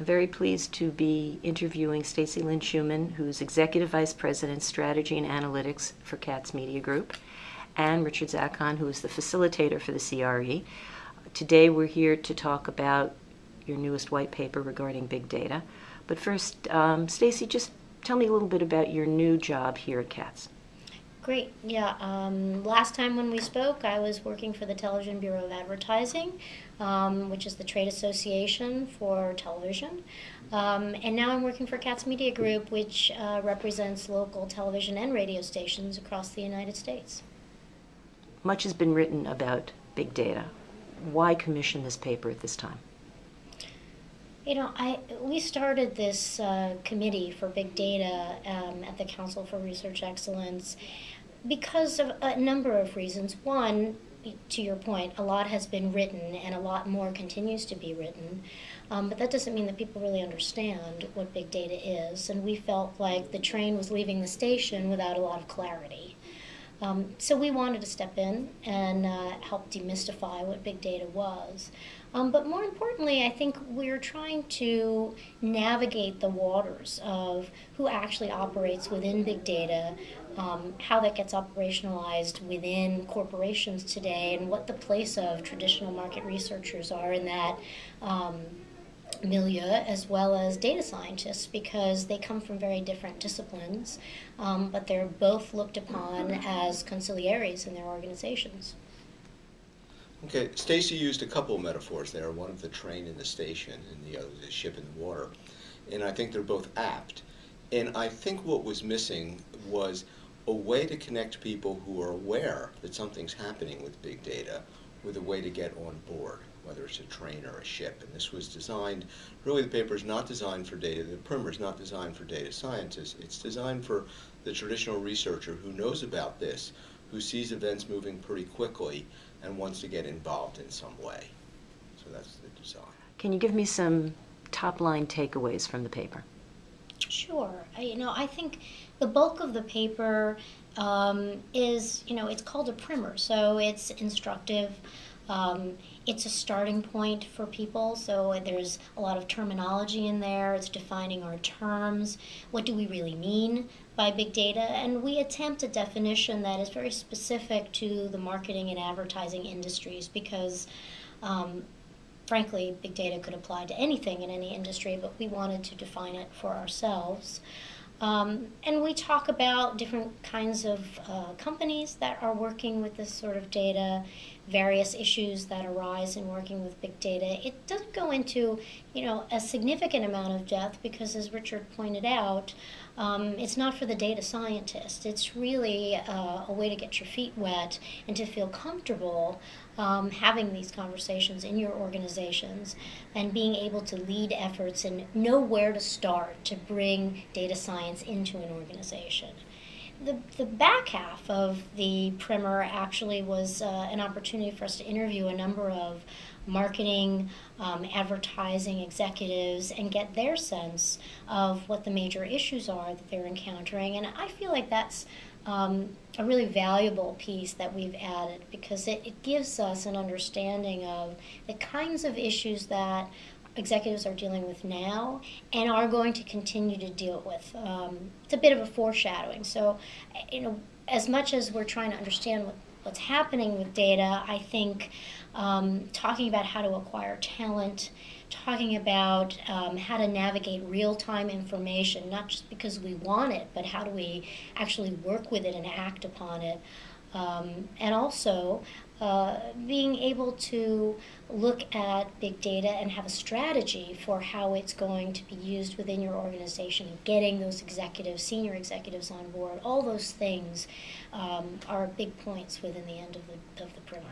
I'm very pleased to be interviewing Stacey Lynn Schulman, who's Executive Vice President, Strategy and Analytics for Katz Media Group, and Richard Zackon, who is the facilitator for the CRE. Today we're here to talk about your newest white paper regarding big data. But first, Stacey, just tell me a little bit about your new job here at Katz. Great. Yeah. Last time when we spoke, I was working for the Television Bureau of Advertising, which is the trade association for television. And now I'm working for Katz Media Group, which represents local television and radio stations across the United States. Much has been written about big data. Why commission this paper at this time? You know, we started this committee for big data at the Council for Research Excellence because of a number of reasons. One, to your point, a lot has been written and a lot more continues to be written, but that doesn't mean that people really understand what big data is, and we felt like the train was leaving the station without a lot of clarity. So we wanted to step in and help demystify what big data was. But more importantly, I think we're trying to navigate the waters of who actually operates within big data, how that gets operationalized within corporations today, and what the place of traditional market researchers are in that milieu, as well as data scientists, because they come from very different disciplines, but they're both looked upon as conciliaries in their organizations. Okay, Stacey used a couple of metaphors there, one of the train in the station and the other the ship in the water, and I think they're both apt. And I think what was missing was a way to connect people who are aware that something's happening with big data with a way to get on board, whether it's a train or a ship. And this was designed, really the paper is not designed for data, the primer is not designed for data scientists, it's designed for the traditional researcher who knows about this, who sees events moving pretty quickly and wants to get involved in some way. So that's the design. Can you give me some top-line takeaways from the paper? Sure. I think the bulk of the paper is, it's called a primer, so it's instructive. It's a starting point for people, so there's a lot of terminology in there. It's defining our terms. What do we really mean by big data? And we attempt a definition that is very specific to the marketing and advertising industries because, frankly, big data could apply to anything in any industry, but we wanted to define it for ourselves. And we talk about different kinds of companies that are working with this sort of data, various issues that arise in working with big data. It doesn't go into, a significant amount of depth because, as Richard pointed out, it's not for the data scientist. It's really a way to get your feet wet and to feel comfortable having these conversations in your organizations and being able to lead efforts and know where to start to bring data science into an organization. The back half of the primer actually was an opportunity for us to interview a number of marketing, advertising executives and get their sense of what the major issues are that they're encountering. And I feel like that's a really valuable piece that we've added because it gives us an understanding of the kinds of issues that executives are dealing with now and are going to continue to deal with. It's a bit of a foreshadowing. So, as much as we're trying to understand what's happening with data, I think talking about how to acquire talent, talking about how to navigate real-time information, not just because we want it, but how do we actually work with it and act upon it. And also being able to look at big data and have a strategy for how it's going to be used within your organization, and getting those executives, senior executives on board, all those things are big points within the end of the primer.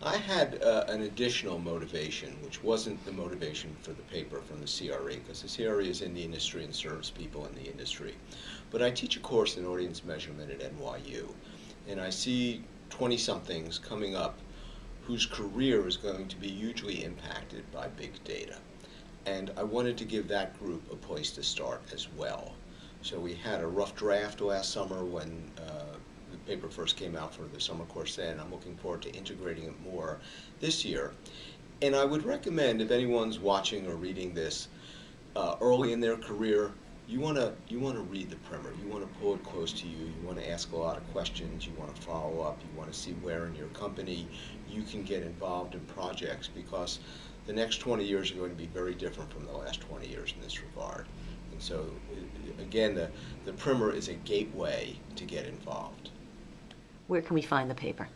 I had an additional motivation, which wasn't the motivation for the paper from the CRE, because the CRE is in the industry and serves people in the industry. But I teach a course in audience measurement at NYU, and I see 20-somethings coming up whose career is going to be hugely impacted by big data. And I wanted to give that group a place to start as well. So we had a rough draft last summer when the paper first came out for the summer course then. I'm looking forward to integrating it more this year. And I would recommend, if anyone's watching or reading this early in their career, you want to read the primer. You want to pull it close to you. You want to ask a lot of questions. You want to follow up. You want to see where in your company you can get involved in projects, because the next 20 years are going to be very different from the last 20 years in this regard. And so, again, the primer is a gateway to get involved. Where can we find the paper?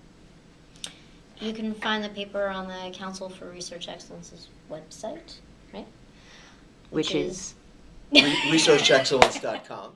You can find the paper on the Council for Research Excellence's website, right? Which is? researchexcellence.com.